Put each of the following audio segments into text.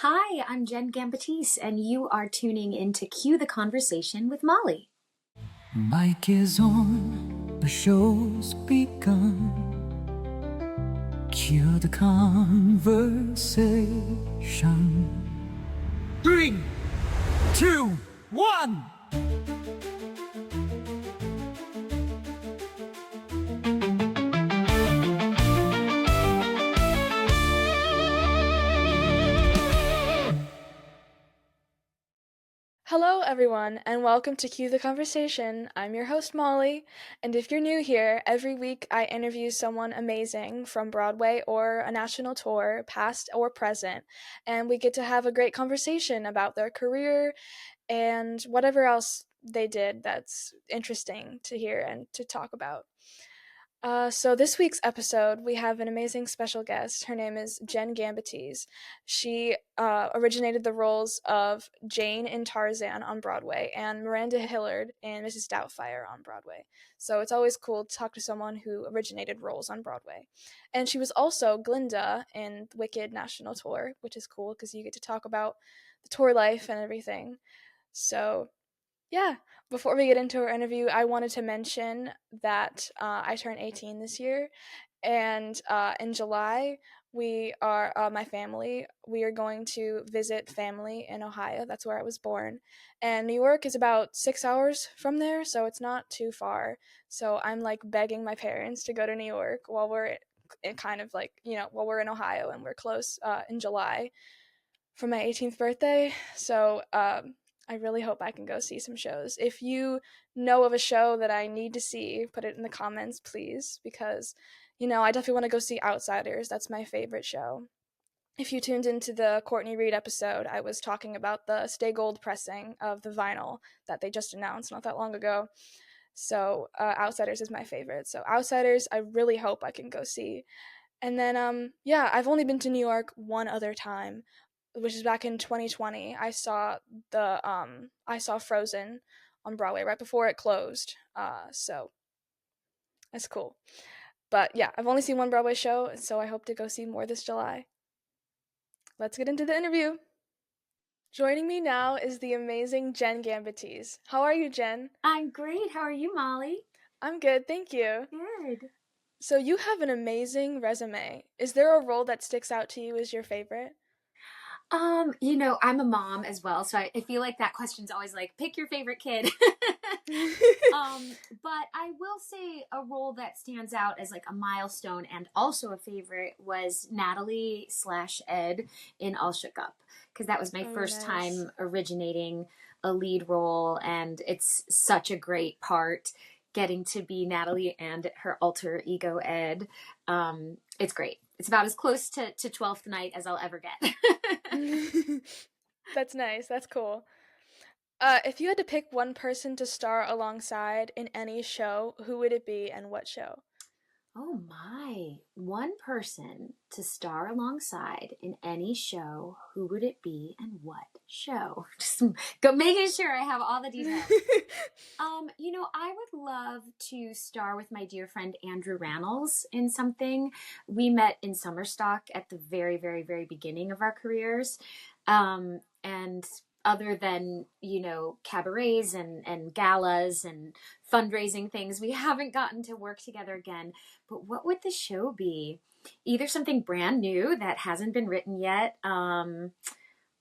Hi, I'm Jenn Gambatese, and you are tuning in to Cue the Conversation with Molly. Mic is on, the show's begun. Cue the conversation. 3, 2, 1. Hello, everyone, and welcome to Cue the Conversation. I'm your host, Molly, and if you're new here, every week I interview someone amazing from Broadway or a national tour, past or present, and we get to have a great conversation about their career and whatever else they did that's interesting to hear and to talk about. So this week's episode, we have an amazing special guest. Her name is Jenn Gambatese. She originated the roles of Jane in Tarzan on Broadway and Miranda Hillard in Mrs. Doubtfire on Broadway. So it's always cool to talk to someone who originated roles on Broadway. And she was also Glinda in Wicked National Tour, which is cool because you get to talk about the tour life and everything. So yeah, before we get into our interview, I wanted to mention that I turned 18 this year, and in July, my family, we are going to visit family in Ohio. That's where I was born. And New York is about 6 hours from there, so it's not too far. So I'm like begging my parents to go to New York while we're while we're in Ohio and we're close in July for my 18th birthday. So I really hope I can go see some shows. If you know of a show that I need to see, put it in the comments, please, because, I definitely want to go see Outsiders. That's my favorite show. If you tuned into the Courtney Reed episode, I was talking about the Stay Gold pressing of the vinyl that they just announced not that long ago. So Outsiders is my favorite. So Outsiders, I really hope I can go see. And then, I've only been to New York one other time, which is back in 2020. I saw Frozen on Broadway right before it closed. So that's cool. But yeah, I've only seen one Broadway show, so I hope to go see more this July. Let's get into the interview. Joining me now is the amazing Jenn Gambatese. How are you, Jenn? I'm great. How are you, Molly? I'm good, thank you. Good. So you have an amazing resume. Is there a role that sticks out to you as your favorite? I'm a mom as well, so I feel like that question's always like, pick your favorite kid. But I will say a role that stands out as like a milestone and also a favorite was Natalie/Ed in All Shook Up, because that was my first time originating a lead role, and it's such a great part getting to be Natalie and her alter ego Ed. It's great. It's about as close to 12th Night as I'll ever get. That's nice. That's cool. If you had to pick one person to star alongside in any show, who would it be and what show? Oh my, one person to star alongside in any show, who would it be and what show? Just making sure I have all the details. I would love to star with my dear friend Andrew Rannells in something. We met in Summerstock at the very, very, very beginning of our careers. And other than, cabarets and galas and fundraising things, we haven't gotten to work together again. But what would the show be? Either something brand new that hasn't been written yet,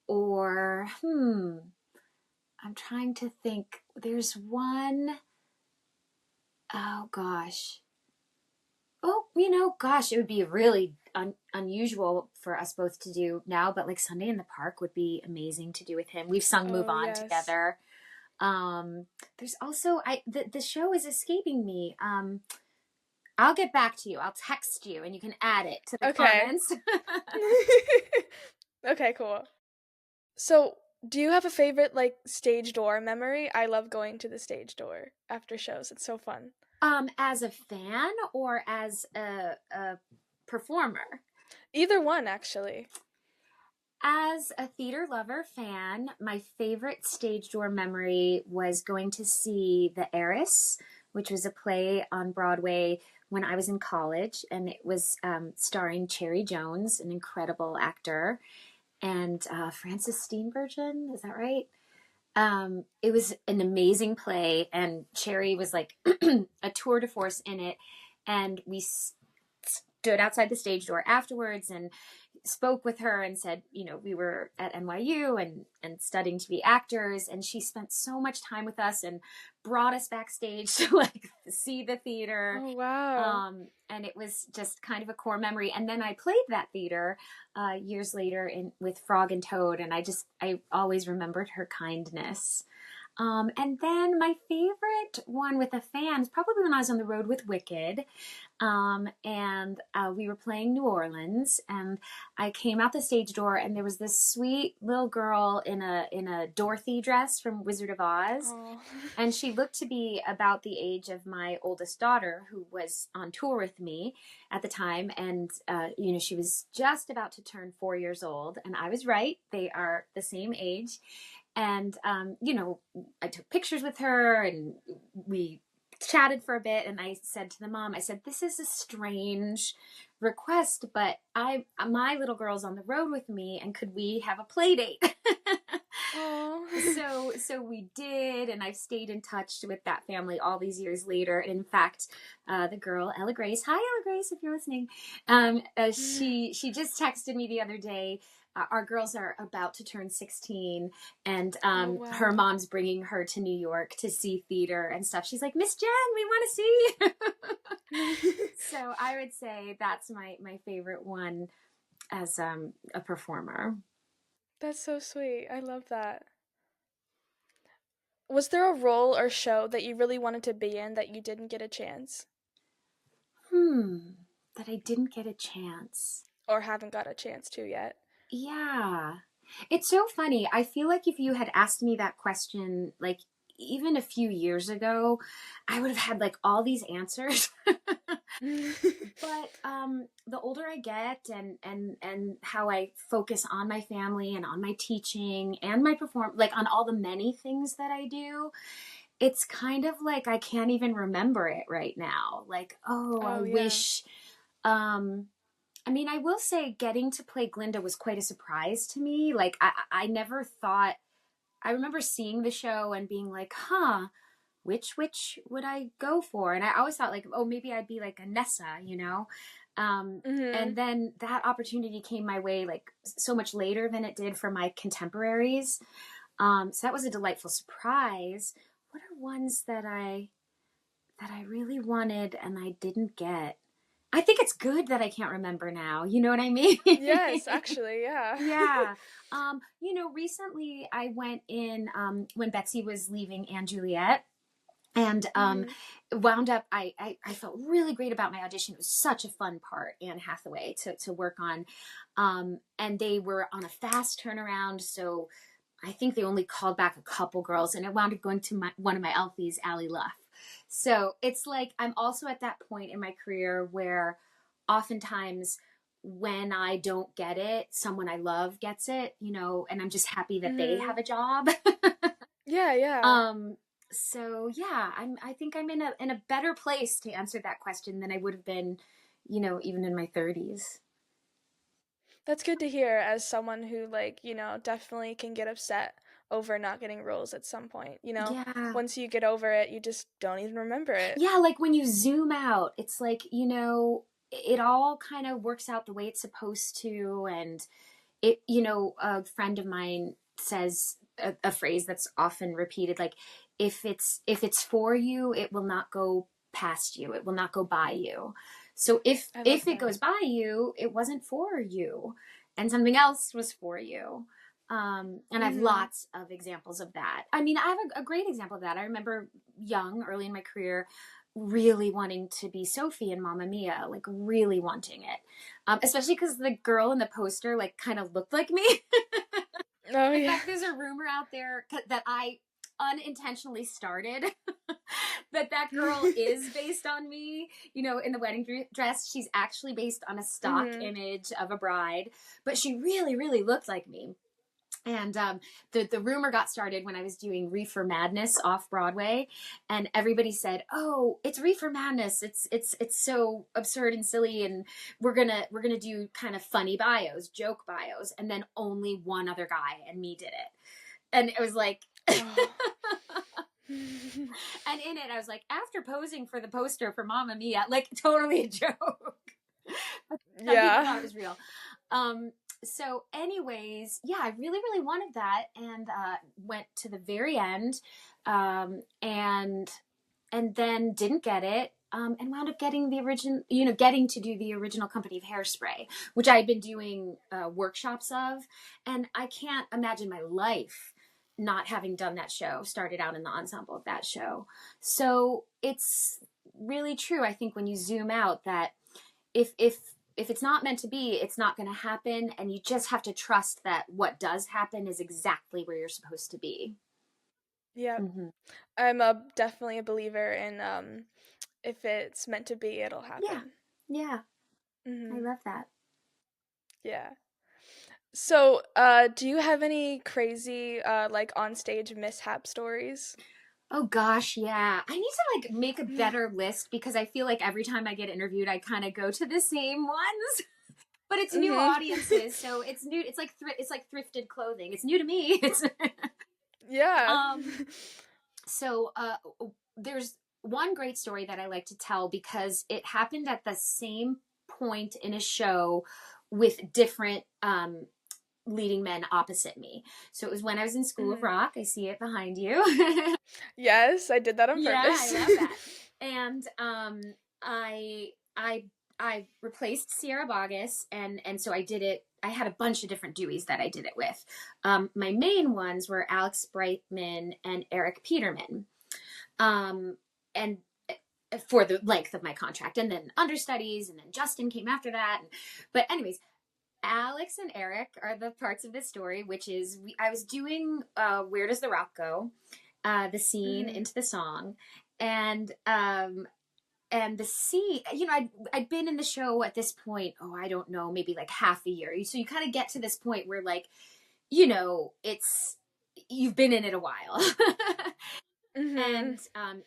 or, I'm trying to think. There's one, oh gosh. Oh, it would be really unusual for us both to do now, but like Sunday in the Park would be amazing to do with him. We've sung Move On together. There's also, the show is escaping me. I'll get back to you. I'll text you and you can add it to the comments. Okay, cool. So, do you have a favorite stage door memory? I love going to the stage door after shows. It's so fun. As a fan or as a performer? Either one, actually. As a theater lover fan, my favorite stage door memory was going to see The Heiress, which was a play on Broadway when I was in college, and it was starring Cherry Jones, an incredible actor. and Francis Steenburgen, is that right? It was an amazing play, and Cherry was like a tour de force in it. And we stood outside the stage door afterwards and spoke with her and said, you know, we were at NYU and studying to be actors, and she spent so much time with us and brought us backstage to like see the theater. Oh, wow. And it was just kind of a core memory. And then I played that theater years later with Frog and Toad, and I always remembered her kindness. And then my favorite one with a fan is probably when I was on the road with Wicked. And we were playing New Orleans, and I came out the stage door, and there was this sweet little girl in a Dorothy dress from Wizard of Oz. Oh. And she looked to be about the age of my oldest daughter, who was on tour with me at the time. And, you know, she was just about to turn 4 years old, and I was right. They are the same age. And, you know, I took pictures with her, and we chatted for a bit, and I said to the mom, I said, this is a strange request, but my little girl's on the road with me, and could we have a play date? So we did, and I've stayed in touch with that family all these years later. And in fact, the girl, Ella Grace, hi Ella Grace, if you're listening, she just texted me the other day. Our girls are about to turn 16, and wow. her mom's bringing her to New York to see theater and stuff. She's like, Miss Jenn, we want to see. So I would say that's my favorite one as a performer. That's so sweet. I love that. Was there a role or show that you really wanted to be in that you didn't get a chance? That I didn't get a chance. Or haven't got a chance to yet? Yeah. It's so funny. I feel like if you had asked me that question, like even a few years ago, I would have had like all these answers. But the older I get and how I focus on my family and on my teaching and my like on all the many things that I do, it's kind of like I can't even remember it right now. Like, I yeah. wish I mean, I will say getting to play Glinda was quite a surprise to me. Like, I never thought, I remember seeing the show and being like, which would I go for? And I always thought like, oh, maybe I'd be like a Nessa, you know? And then that opportunity came my way like so much later than it did for my contemporaries. So that was a delightful surprise. What are ones that I really wanted and I didn't get? I think it's good that I can't remember now. You know what I mean? Yes, actually, yeah. Yeah. You know, recently I went in when Betsy was leaving Anne Juliet, and wound up, I felt really great about my audition. It was such a fun part, Anne Hathaway, to work on. And they were on a fast turnaround, so I think they only called back a couple girls, and it wound up going to one of my Alfies, Allie Luff. So it's like I'm also at that point in my career where oftentimes when I don't get it, someone I love gets it, you know, and I'm just happy that they have a job. Yeah. So yeah, I think I'm in a better place to answer that question than I would have been, you know, even in my 30s. That's good to hear as someone who, like, you know, definitely can get upset over not getting roles at some point, you know? Yeah. Once you get over it, you just don't even remember it. Yeah, like when you zoom out, it's like, you know, it all kind of works out the way it's supposed to. And it, you know, a friend of mine says a phrase that's often repeated, like, if it's for you, it will not go past you. It will not go by you. So if it goes by you, it wasn't for you, and something else was for you. And I have lots of examples of that. I mean, I have a great example of that. I remember young, early in my career, really wanting to be Sophie in Mamma Mia, like really wanting it. Especially because the girl in the poster, like, kind of looked like me. Oh, In yeah. fact, there's a rumor out there that I unintentionally started that girl is based on me, you know, in the wedding dress. She's actually based on a stock image of a bride, but she really, really looked like me. And the rumor got started when I was doing Reefer Madness off Broadway, and everybody said, "Oh, it's Reefer Madness. It's so absurd and silly, and we're gonna do kind of funny bios, joke bios." And then only one other guy and me did it, and it was like. Oh. And in it, I was like, after posing for the poster for Mamma Mia, like totally a joke. Some people thought it was real. So anyways, yeah, I really, really wanted that, and went to the very end, and then didn't get it, and wound up getting the original, getting to do the original company of Hairspray, which I had been doing workshops of, and I can't imagine my life not having done that show, started out in the ensemble of that show. So it's really true, I think, when you zoom out, that if it's not meant to be, it's not going to happen, and you just have to trust that what does happen is exactly where you're supposed to be. Yeah. Mm-hmm. I'm definitely a believer in if it's meant to be, it'll happen. Yeah. Mm-hmm. I love that. Yeah. So, do you have any crazy like on stage mishap stories? Oh gosh, yeah. I need to like make a better list, because I feel like every time I get interviewed, I kind of go to the same ones. But it's new audiences, so it's new. It's like it's like thrifted clothing. It's new to me. It's Yeah. So there's one great story that I like to tell, because it happened at the same point in a show with different leading men opposite me. So it was when I was in School of Rock. I see it behind you. Yes, I did that on purpose. Yeah, I love that. And I replaced Sierra Boggess, and so I did it. I had a bunch of different Deweys that I did it with. My main ones were Alex Brightman and Eric Peterman, and for the length of my contract, and then understudies, and then Justin came after that. But anyways, Alex and Eric are the parts of this story, which is I was doing Where Does the Rock Go? The scene into the song, and the scene, I'd been in the show at this point, I don't know, maybe like half a year. So you kind of get to this point where, like, it's, you've been in it a while. And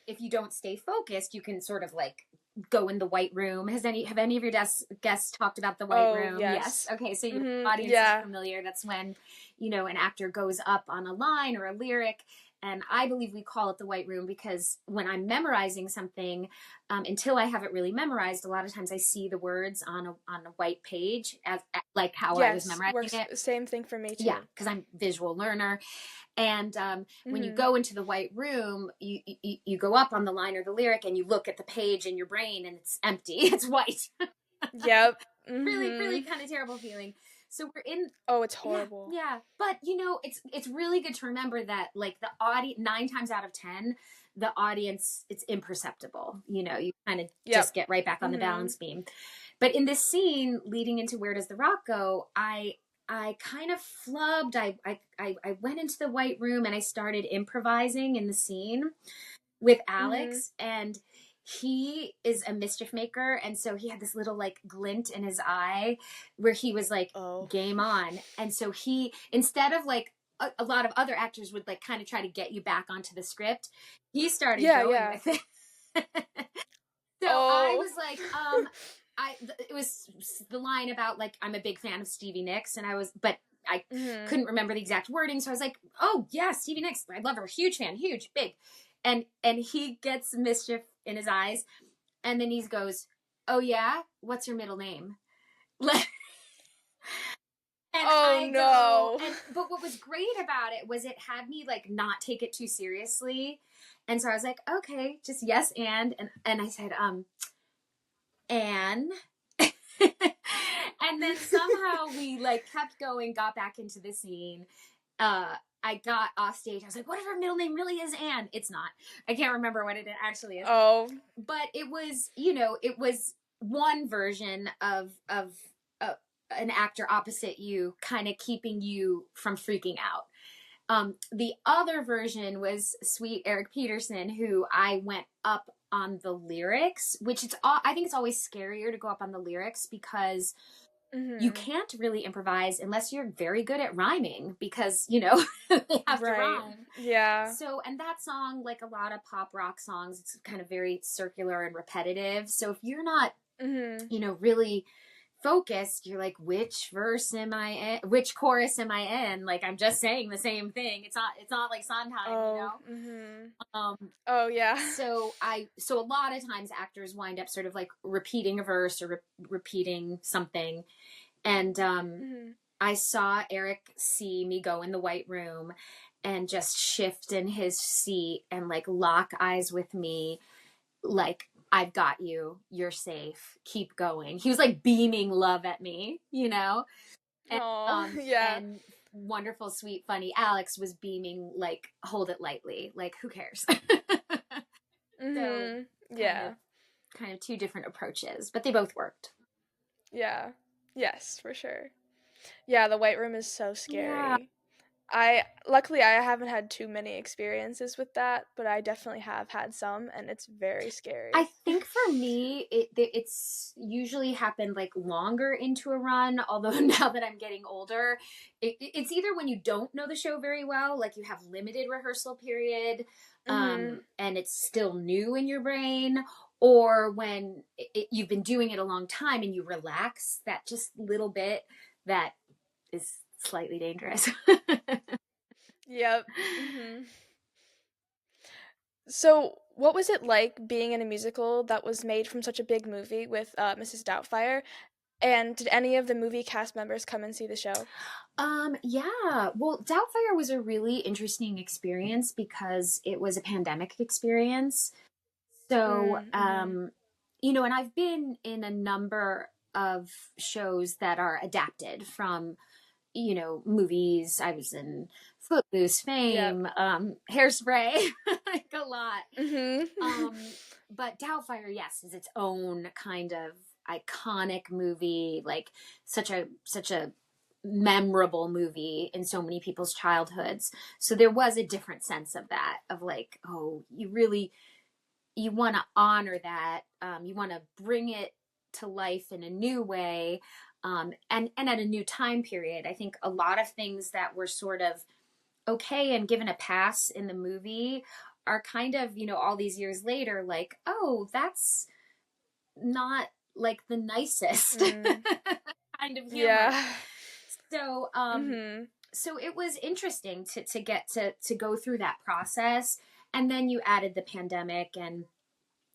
if you don't stay focused, you can sort of like go in the white room. Have any of your guests talked about the white room? Yes. Okay, so your audience is familiar. That's when, an actor goes up on a line or a lyric. And I believe we call it the white room because when I'm memorizing something, until I have it really memorized, a lot of times I see the words on a white page, as like how I was memorizing it. Same thing for me too. Yeah, because I'm a visual learner. And when you go into the white room, you go up on the line or the lyric, and you look at the page in your brain, and it's empty. It's white. Yep. Really, really kind of terrible feeling. So we're in. Oh, it's horrible. Yeah. But it's really good to remember that, like, the audience, 9 times out of 10, the audience, it's imperceptible. You kind of just get right back on the balance beam. But in this scene leading into Where Does the Rock Go, I kind of flubbed. I went into the white room and I started improvising in the scene with Alex, and he is a mischief maker, and so he had this little like glint in his eye where he was like, game on. And so he, instead of like a lot of other actors would like kind of try to get you back onto the script, he started going with it. So I was like, it was the line about like, I'm a big fan of Stevie Nicks, and but I couldn't remember the exact wording. So I was like, oh yeah, Stevie Nicks, I love her, huge fan, huge, big. And he gets mischief in his eyes, and then he goes, oh yeah, what's your middle name? But what was great about it was it had me like not take it too seriously. And so I was like, okay, just yes, and I said, Anne. And then somehow we like kept going, got back into the scene. I got off stage. I was like, what if her middle name really is Anne? It's not. I can't remember what it actually is. Oh. But it was, it was one version of an actor opposite you kind of keeping you from freaking out. The other version was sweet Eric Peterson, who I went up on the lyrics, which I think it's always scarier to go up on the lyrics because you can't really improvise unless you're very good at rhyming because, you know, they have to rhyme. Yeah. So, and that song, like a lot of pop rock songs, it's kind of very circular and repetitive. So if you're not, you know, really focused, you're like, which verse am I in? Which chorus am I in? Like, I'm just saying the same thing. It's not like Sondheim, you know? Oh yeah. So a lot of times actors wind up sort of like repeating a verse or repeating something. And I saw Eric see me go in the white room and just shift in his seat and like lock eyes with me, like, I've got you, you're safe, keep going. He was like beaming love at me, you know? And, yeah. and wonderful, sweet, funny Alex was beaming like, hold it lightly, like, who cares? So yeah. Kind of two different approaches, but they both worked. Yeah. Yes, for sure. Yeah, the white room is so scary. Yeah. Luckily I haven't had too many experiences with that, but I definitely have had some, and it's very scary. I think for me, it's usually happened like longer into a run. Although now that I'm getting older, it's either when you don't know the show very well, like you have limited rehearsal period, and it's still new in your brain, or when you've been doing it a long time and you relax that just little bit, that is slightly dangerous. Yep. So, what was it like being in a musical that was made from such a big movie with Mrs. Doubtfire? And did any of the movie cast members come and see the show? Yeah. Well, Doubtfire was a really interesting experience because it was a pandemic experience. So, you know, and I've been in a number of shows that are adapted from, you know, movies. I was in Footloose, Fame, Hairspray, like a lot. But Doubtfire, yes, is its own kind of iconic movie, like such a memorable movie in so many people's childhoods. So there was a different sense of that, of like, oh, you want to honor that. You want to bring it to life in a new way. And at a new time period. I think a lot of things that were sort of okay and given a pass in the movie are kind of, you know, all these years later, like, oh, that's not like the nicest kind of humor. Yeah. So, so it was interesting to get to go through that process. And then you added the pandemic, and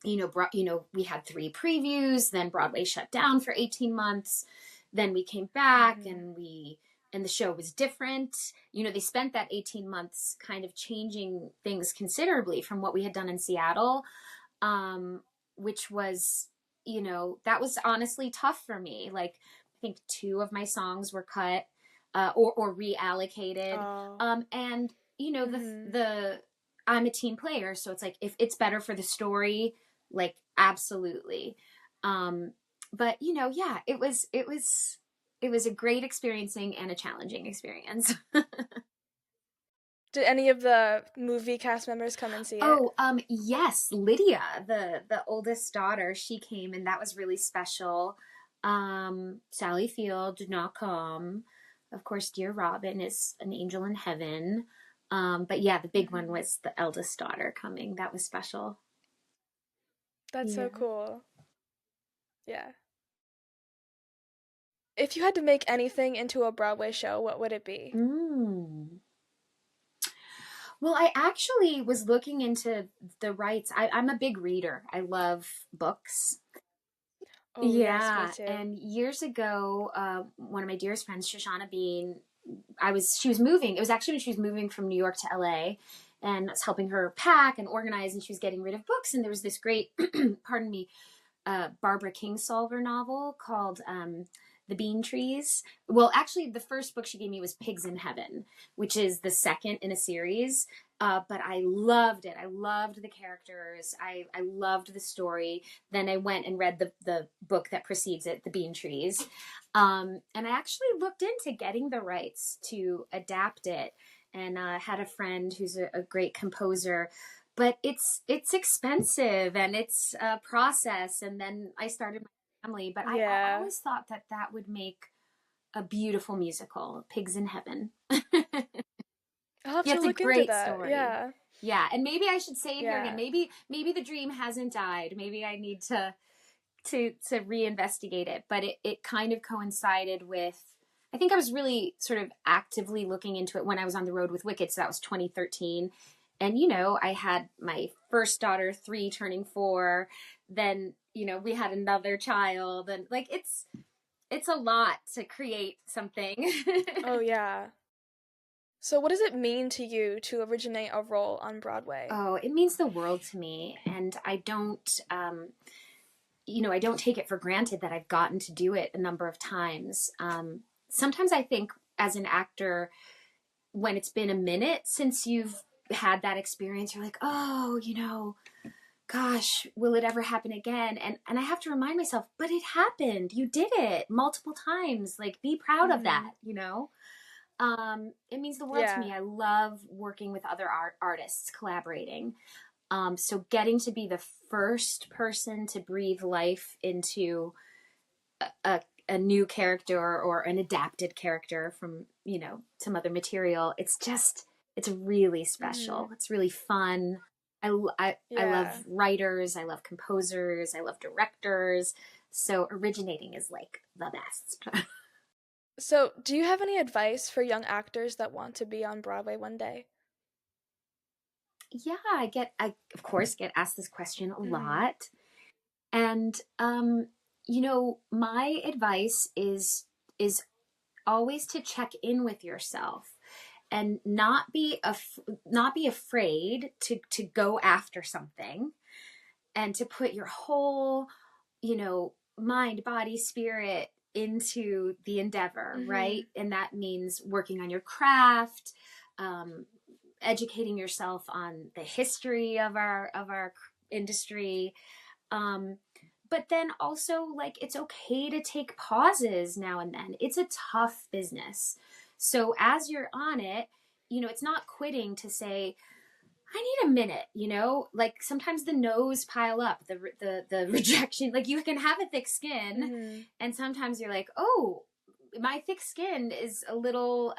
you know, we had 3 previews, then Broadway shut down for 18 months. Then we came back and the show was different. You know, they spent that 18 months kind of changing things considerably from what we had done in Seattle, which was, you know, that was honestly tough for me. Like, I think 2 of my songs were cut, or reallocated. And you know, the I'm a team player, so it's like, if it's better for the story, like, absolutely. But you know, yeah, it was a great experiencing and a challenging experience. Did any of the movie cast members come and see it? Oh, yes, Lydia, the oldest daughter, she came, and that was really special. Sally Field did not come. Of course, Dear Robin is an angel in heaven. But yeah, the big one was the eldest daughter coming. That was special. That's so cool. Yeah. If you had to make anything into a Broadway show, what would it be? Well, I actually was looking into the rights. I'm a big reader. I love books. Oh, Yeah, yes, me too. and years ago, one of my dearest friends, Shoshana Bean, she was moving. It was actually when she was moving from New York to LA, and I was helping her pack and organize, and she was getting rid of books. And there was this great, pardon me, Barbara Kingsolver novel called The Bean Trees. Well, actually, the first book she gave me was Pigs in Heaven, which is the second in a series. But I loved it. I loved the characters. I loved the story. Then I went and read the book that precedes it, The Bean Trees. And I actually looked into getting the rights to adapt it, and had a friend who's a great composer. But it's expensive, and it's a process. And then I started family, but I Yeah. always thought that that would make a beautiful musical, Pigs in Heaven. I'll have Yeah, to it's a look into great that. story. Yeah. Yeah, and maybe I should say it here again. Yeah. Maybe the dream hasn't died. Maybe I need to reinvestigate it. But it kind of coincided with, I think I was really sort of actively looking into it when I was on the road with Wicked. So that was 2013. And, I had my first daughter, 3, turning 4. Then, we had another child. And like, it's a lot to create something. Oh, yeah. So, what does it mean to you to originate a role on Broadway? Oh, it means the world to me. And I don't take it for granted that I've gotten to do it a number of times. Sometimes I think as an actor, when it's been a minute since you've had that experience, you're like, oh, gosh, will it ever happen again? And I have to remind myself, but it happened. You did it multiple times. Like, be proud of that, It means the world to Yeah. me. I love working with other artists, collaborating. So getting to be the first person to breathe life into a new character or an adapted character from, some other material, it's really special. It's really fun. I love Yeah. writers. I love composers. I love directors. So originating is like the best. So, do you have any advice for young actors that want to be on Broadway one day? Yeah, I of course get asked this question a Mm-hmm. lot. And my advice is always to check in with yourself and not be afraid to go after something and to put your whole, mind, body, spirit into the endeavor, Mm-hmm. right? And that means working on your craft, um, educating yourself on the history of our industry, um, but then also, like, it's okay to take pauses now and then. It's a tough business. So as you're on it, it's not quitting to say, I need a minute, like sometimes the no's pile up, the rejection, like you can have a thick skin Mm-hmm. and sometimes you're like, oh, my thick skin is a little,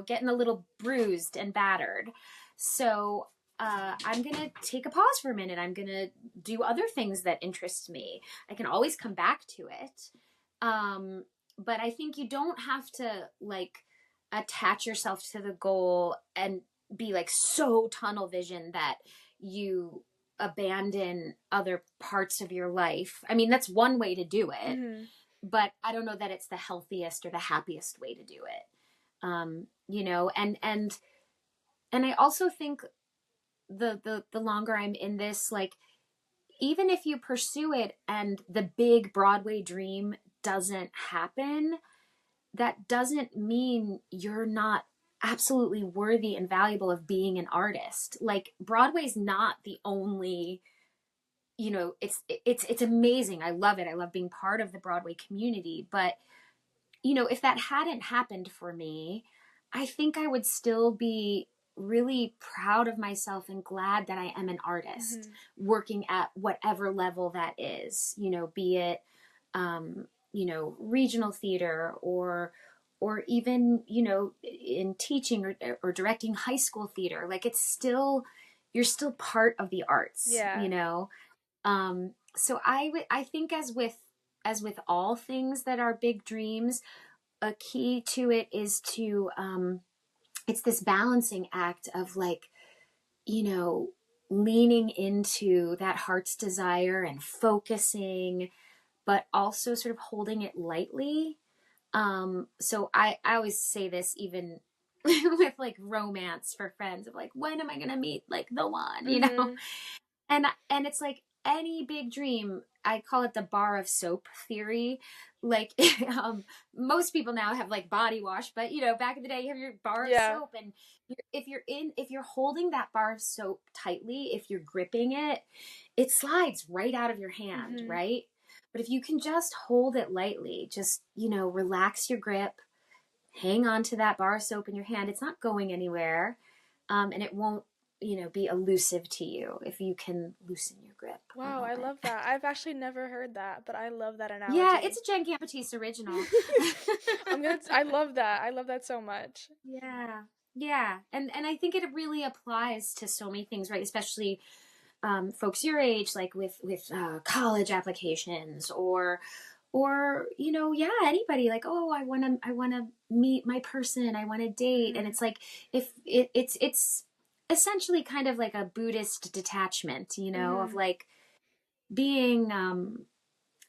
getting a little bruised and battered. So I'm going to take a pause for a minute. I'm going to do other things that interest me. I can always come back to it. But I think you don't have to like attach yourself to the goal and be like so tunnel vision that you abandon other parts of your life. I mean, that's one way to do it, Mm-hmm. but I don't know that it's the healthiest or the happiest way to do it. And I also think the longer I'm in this, like, even if you pursue it and the big Broadway dream doesn't happen, that doesn't mean you're not absolutely worthy and valuable of being an artist. Like, Broadway's not the only, it's amazing. I love it. I love being part of the Broadway community, but if that hadn't happened for me, I think I would still be really proud of myself and glad that I am an artist Mm-hmm. working at whatever level that is, be it, regional theater or even, in teaching or directing high school theater. Like, you're still part of the arts, Yeah. So I think as with all things that are big dreams, a key to it is to it's this balancing act of, like, you know leaning into that heart's desire and focusing, but also sort of holding it lightly. So I always say this, even with like romance for friends, of like, when am I gonna meet like the one, Mm-hmm. and it's like any big dream. I call it the bar of soap theory. Like, most people now have like body wash, but back in the day, you have your bar of Yeah. soap, and if you're holding that bar of soap tightly, if you're gripping it, it slides right out of your hand, Mm-hmm. right? But if you can just hold it lightly, just relax your grip, hang on to that bar of soap in your hand, it's not going anywhere, and it won't be elusive to you if you can loosen your grip a Wow, little I bit. love that. I've actually never heard that, but I love that analogy. Yeah, it's a Jenn Gambatese original. I love that. I love that so much. Yeah. And I think it really applies to so many things, right? Especially folks your age, like with college applications, or anybody, like, oh, I want to meet my person, I want to date. And it's like, if it's essentially kind of like a Buddhist detachment, of like being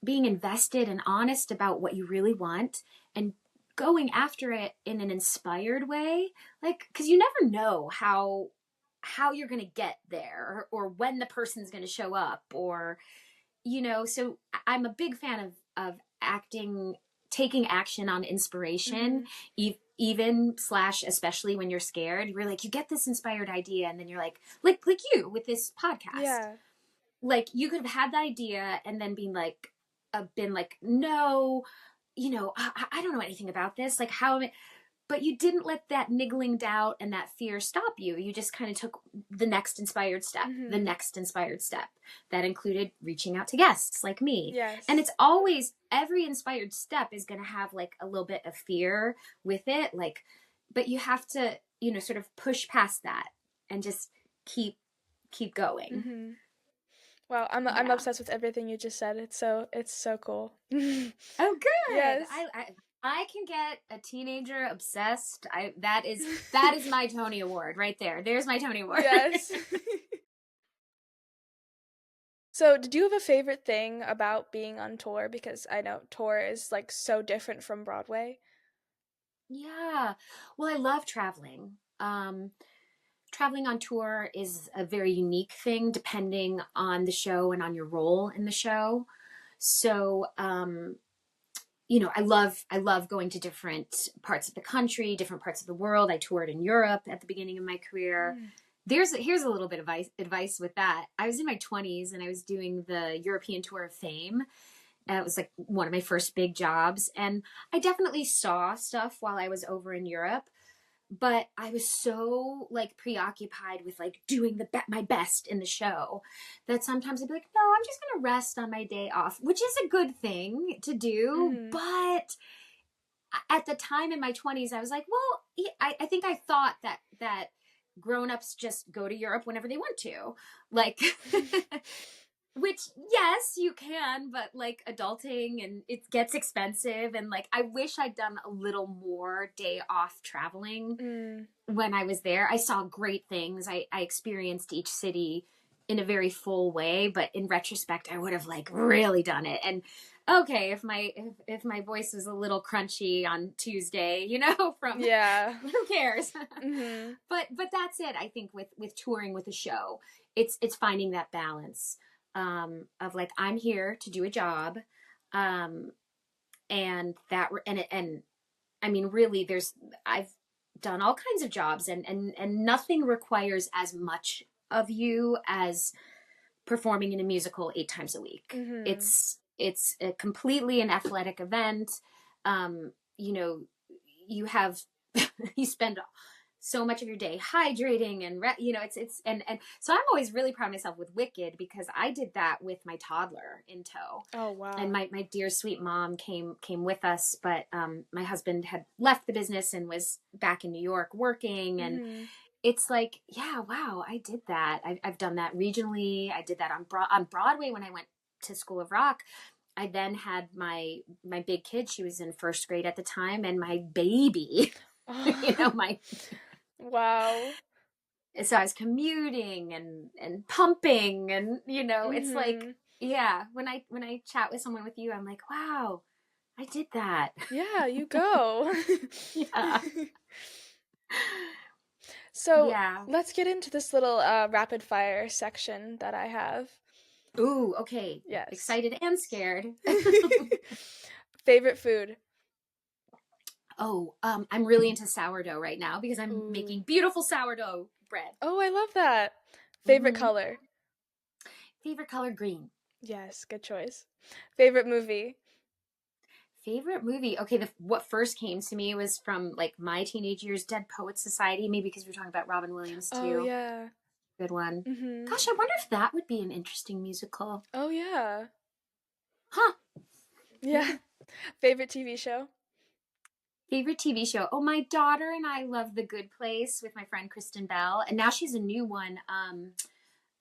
invested and honest about what you really want, and going after it in an inspired way, like, because you never know how you're going to get there, or when the person's going to show up, or so I'm a big fan of acting, taking action on inspiration, even slash especially when you're scared. You're like, you get this inspired idea, and then you're like you with this podcast. Yeah. Like, you could have had the idea and then been like, no, I don't know anything about this. Like, how am I? But you didn't let that niggling doubt and that fear stop you. You just kind of took the next inspired step, the next inspired step. That included reaching out to guests like me. Yes. And it's always, every inspired step is going to have like a little bit of fear with it. Like, but you have to, sort of push past that and just keep going. Wow, I'm obsessed with everything you just said. It's so cool. Oh, good. Yes. I can get a teenager obsessed. That is my Tony Award right there. There's my Tony Award. Yes. So, did you have a favorite thing about being on tour? Because I know tour is like so different from Broadway. Yeah. Well, I love traveling. Traveling on tour is a very unique thing depending on the show and on your role in the show. So, I love going to different parts of the country, different parts of the world. I toured in Europe at the beginning of my career. Here's a little bit of advice with that. I was in my 20s and I was doing the European Tour of Fame. It was like one of my first big jobs. And I definitely saw stuff while I was over in Europe, but I was so like preoccupied with like doing my best in the show that sometimes I'd be like, no, I'm just going to rest on my day off, which is a good thing to do. But at the time in my 20s, I was like, well, I think I thought that grown-ups just go to Europe whenever they want to, like, which, yes, you can, but like adulting, and it gets expensive, and like, I wish I'd done a little more day off traveling when I was there. I saw great things. I experienced each city in a very full way, but in retrospect, I would have like really done it. And okay, if my voice was a little crunchy on Tuesday, from who cares? But that's it. I think with touring with a show, it's finding that balance of like, I'm here to do a job, and I mean, really, I've done all kinds of jobs, and nothing requires as much of you as performing in a musical 8 times a week. It's a completely an athletic event. You have you spend so much of your day hydrating and and so I'm always really proud of myself with Wicked, because I did that with my toddler in tow. Oh, wow. And my dear sweet mom came with us, but my husband had left the business and was back in New York working, and it's like, yeah, wow, I did that. I've done that regionally. I did that on Broadway when I went to School of Rock. I then had my big kid. She was in first grade at the time, and my baby, my wow. So I was commuting and pumping, and it's like, yeah, when I chat with someone with you, I'm like, wow, I did that. Yeah, you go. Yeah. So yeah. let's get into this little rapid fire section that I have. Ooh, okay. Yes. Excited and scared. Favorite food? Oh, I'm really into sourdough right now because I'm making beautiful sourdough bread. Oh, I love that. Favorite color? Favorite color, green. Yes, good choice. Favorite movie? Favorite movie? Okay, what first came to me was from like my teenage years, Dead Poets Society, maybe because we were talking about Robin Williams too. Oh, yeah. good one. Mm-hmm. Gosh, I wonder if that would be an interesting musical. Oh, yeah. Huh. Yeah. Favorite TV show? Favorite TV show? Oh, my daughter and I love The Good Place with my friend Kristen Bell, and now she's a new one.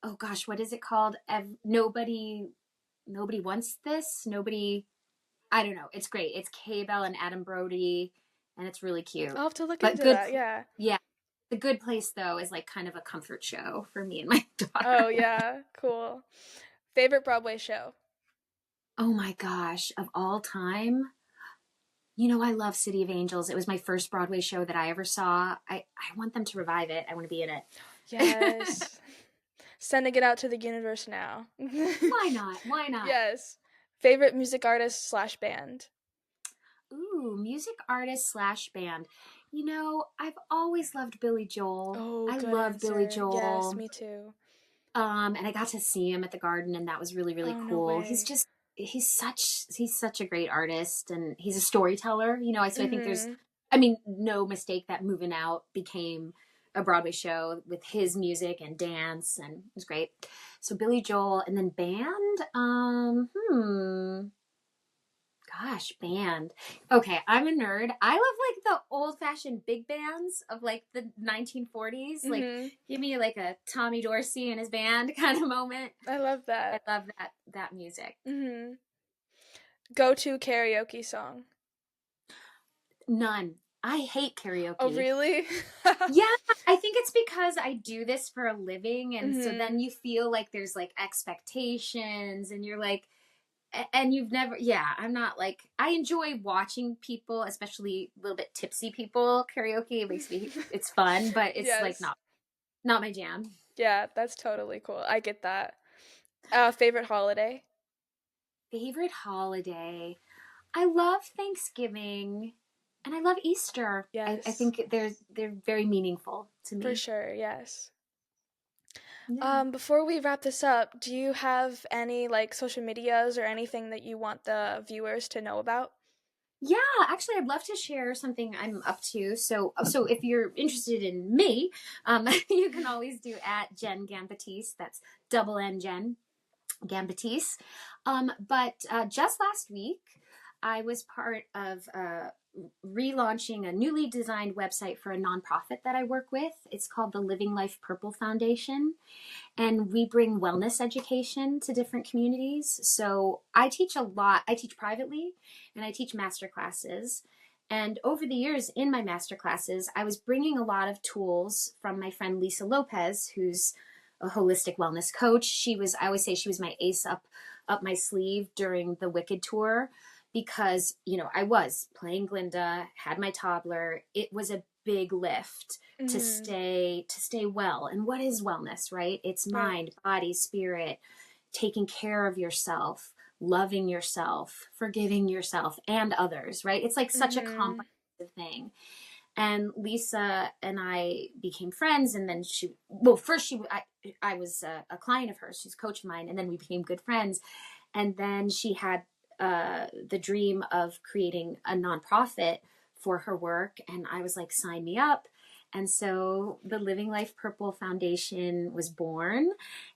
Oh gosh, what is it called? Nobody wants this. Nobody. I don't know. It's great. It's Kay Bell and Adam Brody, and it's really cute. I'll have to look But into that, yeah. yeah. The Good Place though is like kind of a comfort show for me and my Oh, daughter. yeah. Cool. Favorite Broadway show? Oh my gosh, of all time. You know, I love City of Angels. It was my first Broadway show that I ever saw. I want them to revive it. I want to be in it. Yes. Sending it out to the universe now. Why not? Why not? Yes. Favorite music artist / band? Ooh, music artist / band. You know, I've always loved Billy Joel. Oh, I good love Billy answer. Joel. Yes, me too. And I got to see him at the Garden, and that was really, really Oh, no cool. way. He's such a great artist, and he's a storyteller. You know, so I think Mm-hmm. no mistake that Moving Out became a Broadway show with his music and dance, and it was great. So Billy Joel, and then band. Gosh, band. Okay, I'm a nerd. I love like the old-fashioned big bands of like the 1940s. Like, Mm-hmm. give me like a Tommy Dorsey and his band kind of moment. I love I that. love that music. Mm-hmm. Go-to karaoke song? None. I hate karaoke. Oh, really? Yeah, I think it's because I do this for a living, and so Mm-hmm. then you feel like there's like expectations, and you're like, and you've never, yeah, I'm not like, I enjoy watching people, especially a little bit tipsy people karaoke. It makes me, it's fun, but it's like Yes. not my jam. Yeah, that's totally cool. I get that. Favorite holiday? Favorite holiday? I love Thanksgiving and I love Easter. I Yes. think they're very meaningful to me. For sure, yes. Yeah. Before we wrap this up, do you have any like social medias or anything that you want the viewers to know about? Yeah, actually, I'd love to share something I'm up to. So if you're interested in me, you can always do at Jenn Gambatese. That's double N Jenn Gambatese. But just last week, I was part of relaunching a newly designed website for a nonprofit that I work with. It's called the Living Life Purple Foundation, and we bring wellness education to different communities. So I teach a lot. I teach privately and I teach master classes. And over the years in my master classes, I was bringing a lot of tools from my friend Lisa Lopez, who's a holistic wellness coach. I always say she was my ace up my sleeve during the Wicked tour, because, you know, I was playing Glinda, had my toddler. It was a big lift to Mm-hmm. stay well. And what is wellness, right? It's Right. mind, body, spirit, taking care of yourself, loving yourself, forgiving yourself and others, right? It's like such a Mm-hmm. comprehensive thing. And Lisa and I became friends, and then first I was a client of hers. She's a coach of mine, and then we became good friends. And then she had the dream of creating a nonprofit for her work, and I was like, sign me up. And so the Living Life Purple Foundation was born,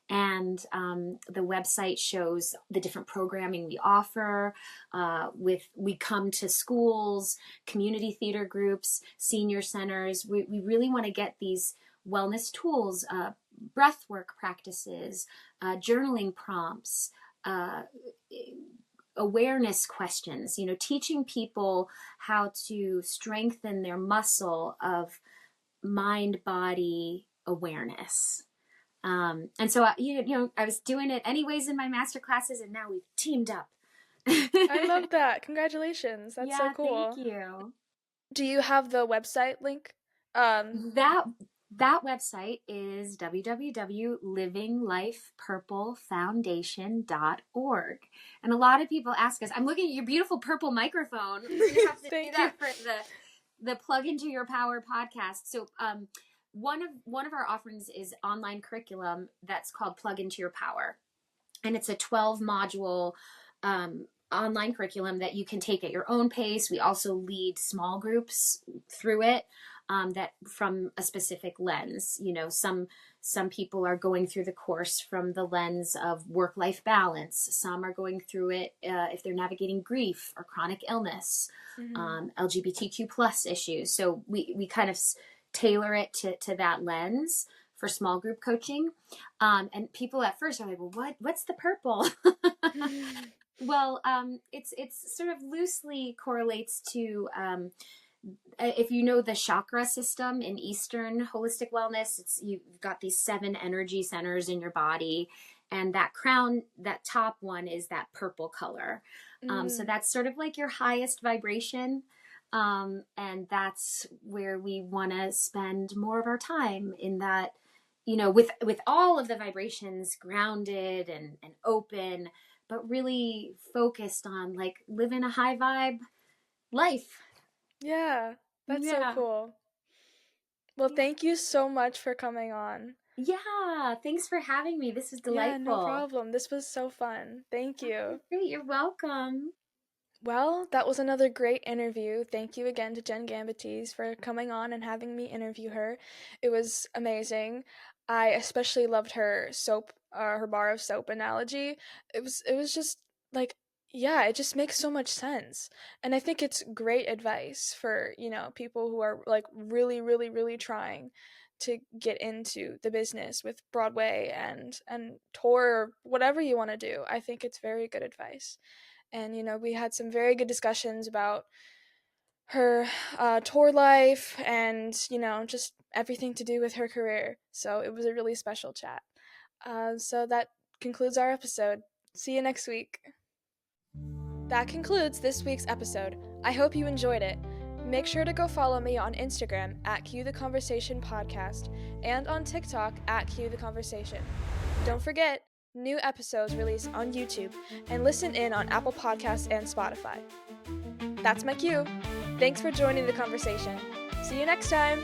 and the website shows the different programming we offer. We come to schools, community theater groups, senior centers. We really want to get these wellness tools, breath work practices, journaling prompts, uh, awareness questions, you know, teaching people how to strengthen their muscle of mind body awareness. And so, I was doing it anyways in my master classes, and now we've teamed up. I love that. Congratulations. That's so Yeah, cool. thank you. Do you have the website link? That website is www.livinglifepurplefoundation.org. And a lot of people ask us, I'm looking at your beautiful purple microphone. We're going to have to do Thank that you. for the Plug Into Your Power podcast. So one of our offerings is online curriculum that's called Plug Into Your Power. And it's a 12 module online curriculum that you can take at your own pace. We also lead small groups through it. that from a specific lens. You know, some people are going through the course from the lens of work-life balance. Some are going through it if they're navigating grief or chronic illness, LGBTQ plus issues. So we kind of tailor it to that lens for small group coaching. And people at first are like, well, what's the purple? Well, it's sort of loosely correlates to, if you know the chakra system in Eastern holistic wellness, you've got these 7 energy centers in your body, and that crown, that top one, is that purple color. So that's sort of like your highest vibration. And that's where we want to spend more of our time, in that, you know, with all of the vibrations grounded and open, but really focused on like living a high vibe life. Yeah, that's so cool. Well, thank you so much for coming on. Yeah, thanks for having me. This was delightful. Yeah, no problem. This was so fun. Thank you. Great, you're welcome. Well, that was another great interview. Thank you again to Jenn Gambatese for coming on and having me interview her. It was amazing. I especially loved her soap, her bar of soap analogy. It was just like, yeah, it just makes so much sense. And I think it's great advice for, you know, people who are like really, really, really trying to get into the business with Broadway and tour, or whatever you want to do. I think it's very good advice. And, you know, we had some very good discussions about her tour life and, you know, just everything to do with her career. So it was a really special chat. So that concludes our episode. See you next week. That concludes this week's episode. I hope you enjoyed it. Make sure to go follow me on Instagram at Cue the Conversation Podcast and on TikTok at Cue the Conversation. Don't forget, new episodes released on YouTube, and listen in on Apple Podcasts and Spotify. That's my cue. Thanks for joining the conversation. See you next time.